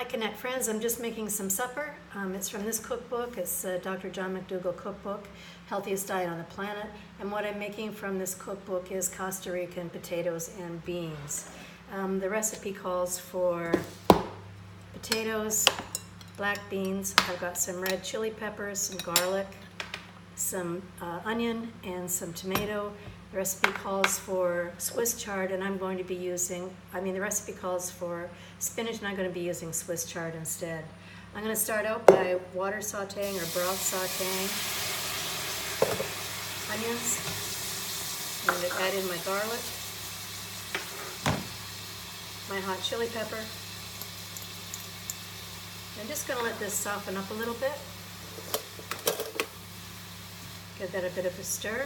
Connect friends, I'm just making some supper. It's from this cookbook. It's Dr. John McDougall cookbook, Healthiest Diet on the Planet. And what I'm making from this cookbook is Costa Rican potatoes and beans. The recipe calls for potatoes, black beans. I've got some red chili peppers, some garlic, some onion, and some tomato. The recipe calls for Swiss chard, and I'm going to be using, the recipe calls for spinach, and I'm going to be using Swiss chard instead. I'm going to start out by water sauteing or broth sauteing onions. I'm going to add in my garlic, my hot chili pepper. I'm just going to let this soften up a little bit. Give that a bit of a stir.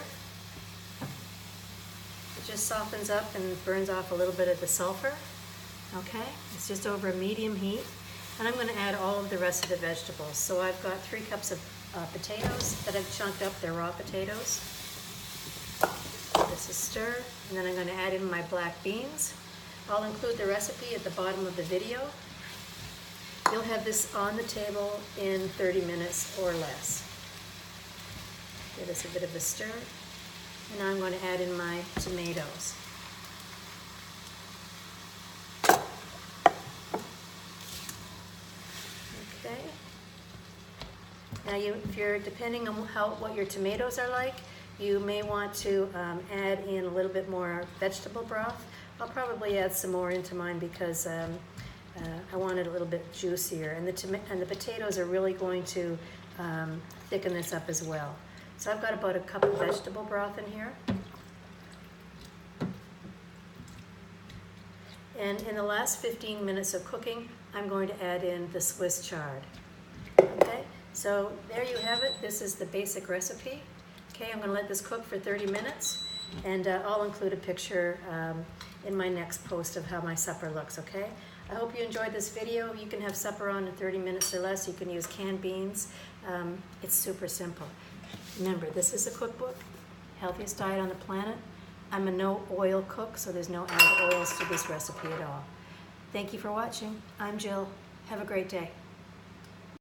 It just softens up and burns off a little bit of the sulfur. Okay, it's just over a medium heat. And I'm going to add all of the rest of the vegetables. So I've got 3 cups of potatoes that I've chunked up. They're raw potatoes. This is stir, and then I'm going to add in my black beans. I'll include the recipe at the bottom of the video. You'll have this on the table in 30 minutes or less. Give this a bit of a stir. And now I'm going to add in my tomatoes. Okay. Now if you're depending on what your tomatoes are like, you may want to add in a little bit more vegetable broth. I'll probably add some more into mine because I want it a little bit juicier. And the potatoes are really going to thicken this up as well. So I've got about a cup of vegetable broth in here. And in the last 15 minutes of cooking, I'm going to add in the Swiss chard. Okay, so there you have it. This is the basic recipe. Okay, I'm going to let this cook for 30 minutes, and I'll include a picture in my next post of how my supper looks, okay? I hope you enjoyed this video. You can have supper on in 30 minutes or less. You can use canned beans. It's super simple. Remember, this is a cookbook, Healthiest Diet on the Planet. I'm a no oil cook, so there's no added oils to this recipe at all. Thank you for watching. I'm Jill. Have a great day.